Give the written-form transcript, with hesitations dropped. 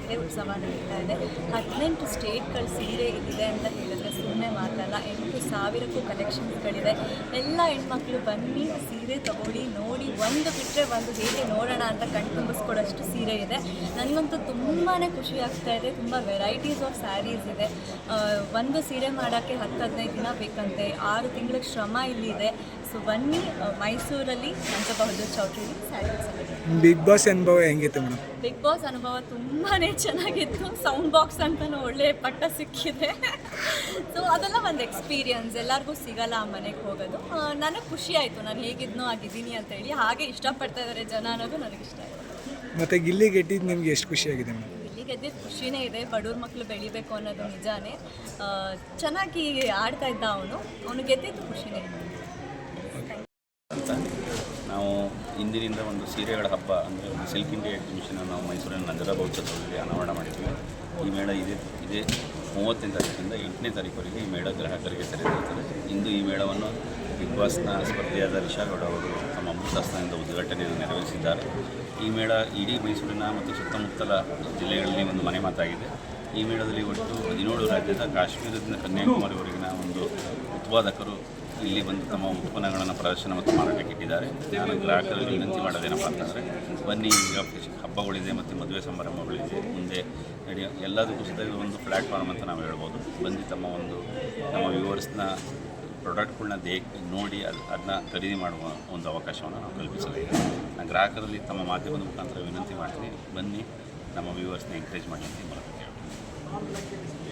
ಸೀರೆ ಉತ್ಸವ ನಡೀತಾ ಇದೆ. 18 ಸ್ಟೇಟ್ಗಳ ಸೀರೆ ಇಲ್ಲಿದೆ ಅಂತ ಹೇಳಿದ್ರೆ ಸುಮ್ಮನೆ ಮಾತಲ್ಲ. 8,000ಕ್ಕೂ ಕಲೆಕ್ಷನ್ಸ್ಗಳಿದೆ. ಎಲ್ಲ ಹೆಣ್ಮಕ್ಳು ಬನ್ನಿ, ಸೀರೆ ತಗೊಳ್ಳಿ, ನೋಡಿ, ಒಂದು ಬಿಟ್ಟರೆ ಒಂದು ಹೇಗೆ ನೋಡೋಣ ಅಂತ ಕಣ್ತುಂಬಿಸ್ಕೊಳ್ಳೋಷ್ಟು ಸೀರೆ ಇದೆ. ನನಗಂತೂ ತುಂಬಾ ಖುಷಿ ಆಗ್ತಾ ಇದೆ. ತುಂಬ ವೆರೈಟೀಸ್ ಆಫ್ ಸ್ಯಾರೀಸ್ ಇದೆ. ಒಂದು ಸೀರೆ ಮಾಡೋಕ್ಕೆ 10-15 ದಿನ ಬೇಕಂತೆ. 6 ತಿಂಗಳ ಶ್ರಮ ಇಲ್ಲಿದೆ. ಸೊ ಬನ್ನಿ, ಮೈಸೂರಲ್ಲಿ ನಂಜಪ್ಪ ಬಹದ್ದೂರ್ ಚೌಟ್ರಿಲಿ ಸ್ಯಾರೀಸ್ ಇದೆ. ಬಿಗ್ ಬಾಸ್ ಅನುಭವ ಹೆಂಗಿತ್ತು ಮೇಡಮ್? ಬಿಗ್ ಬಾಸ್ ಅನುಭವ ತುಂಬಾ ಚೆನ್ನಾಗಿತ್ತು. ಸೌಂಡ್ ಬಾಕ್ಸ್ ಅಂತಲೂ ಒಳ್ಳೆ ಪಟ್ಟ ಸಿಕ್ಕಿದೆ. ಸೊ ಅದೆಲ್ಲ ಒಂದು ಎಕ್ಸ್ಪೀರಿಯನ್ಸ್, ಎಲ್ಲರಿಗೂ ಸಿಗಲ್ಲ ಆ ಮನೆಗೆ ಹೋಗೋದು. ನನಗೆ ಖುಷಿ ಆಯಿತು, ನಾನು ಹೇಗಿದ್ನೋ ಆಗಿದ್ದೀನಿ ಅಂತೇಳಿ. ಹಾಗೆ ಇಷ್ಟಪಡ್ತಾ ಇದ್ದಾರೆ ಜನ ಅನ್ನೋದು ನನಗಿಷ್ಟ ಆಯಿತು. ಮತ್ತು ಗಿಲ್ಲಿ ಗೆದ್ದಿದ್ದು ನಿಮ್ಗೆ ಎಷ್ಟು ಖುಷಿಯಾಗಿದೆ ಮೇಡಮ್? ಗಿಲ್ಲಿ ಗೆದ್ದಿದ್ದು ಖುಷಿನೇ ಇದೆ. ಬಡವ್ರ ಮಕ್ಕಳು ಬೆಳಿಬೇಕು ಅನ್ನೋದು ನಿಜಾನೇ. ಚೆನ್ನಾಗಿ ಆಡ್ತಾ ಇದ್ದ ಅವನು ಗೆದ್ದಿದ್ದು ಖುಷಿನೇ ಇದೆ. ನಾವು ಇಂದಿನಿಂದ ಒಂದು ಸೀರೆಗಳ ಹಬ್ಬ ಅಂದರೆ ಒಂದು ಸಿಲ್ಕ್ ಇಂಡಿಯಾ ಎಕ್ಸಿಬಿಷನ್ ನಾವು ಮೈಸೂರಿನ ನಂಜರಾಬ ಉತ್ಸವದಲ್ಲಿ ಅನಾವರಣ ಮಾಡಿದ್ವಿ. ಈ ಮೇಳ ಇದೇ 30ನೇ ತಾರೀಕಿಂದ 8ನೇ ತಾರೀಕುವರೆಗೆ ಈ ಮೇಳ ಗ್ರಾಹಕರಿಗೆ ತೆರೆದಿರುತ್ತದೆ. ಇಂದು ಈ ಮೇಳವನ್ನು ಬಿಗ್ ಬಾಸ್ನ ಸ್ಪರ್ಧೆಯಾದ ರಿಷಾಗೌಡ ಅವರು ತಮ್ಮ ಅಮೃತಾಸ್ತ್ರದಿಂದ ಉದ್ಘಾಟನೆಯನ್ನು ನೆರವೇರಿಸಿದ್ದಾರೆ. ಈ ಮೇಳ ಇಡೀ ಮೈಸೂರಿನ ಮತ್ತು ಸುತ್ತಮುತ್ತಲ ಜಿಲ್ಲೆಗಳಲ್ಲಿ ಒಂದು ಮನೆ ಮಾತಾಗಿದೆ. ಈ ಮೇಳದಲ್ಲಿ ಒಟ್ಟು 17 ರಾಜ್ಯದ ಕಾಶ್ಮೀರದಿಂದ ಕನ್ಯಾಕುಮಾರಿವರೆಗಿನ ಒಂದು ಉತ್ಪಾದಕರು ಇಲ್ಲಿ ಬಂದು ತಮ್ಮ ಉತ್ಪನ್ನಗಳನ್ನು ಪ್ರದರ್ಶನ ಮತ್ತು ಮಾರಾಟಕ್ಕೆ ಇಟ್ಟಿದ್ದಾರೆ. ನಾನು ಗ್ರಾಹಕರಲ್ಲಿ ವಿನಂತಿ ಮಾಡೋದೇನಪ್ಪ ಅಂತಂದರೆ, ಬನ್ನಿ, ಈಗ ಹಬ್ಬಗಳಿದೆ ಮತ್ತು ಮದುವೆ ಸಮಾರಂಭಗಳಿದೆ, ಮುಂದೆ ನಡೆಯೋ ಎಲ್ಲದಕ್ಕೂ ಸಹ ಇದು ಒಂದು ಪ್ಲ್ಯಾಟ್ಫಾರ್ಮ್ ಅಂತ ನಾವು ಹೇಳ್ಬೋದು. ಬಂದು ನಮ್ಮ ವ್ಯೂವರ್ಸ್ನ ಪ್ರಾಡಕ್ಟ್ಗಳನ್ನ ನೋಡಿ ಅದನ್ನ ಖರೀದಿ ಮಾಡುವ ಒಂದು ಅವಕಾಶವನ್ನು ನಾವು ಕಲ್ಪಿಸಲಿದೆ. ನಾನು ಗ್ರಾಹಕರಲ್ಲಿ ತಮ್ಮ ಮಾಧ್ಯಮದ ಮುಖಾಂತರ ವಿನಂತಿ ಮಾಡ್ತೀನಿ, ಬನ್ನಿ ನಮ್ಮ ವ್ಯೂವರ್ಸ್ನ ಎಂಕರೇಜ್ ಮಾಡಿ ಅಂತ ಮೂಲಕ ಕೇಳ್ತೀನಿ.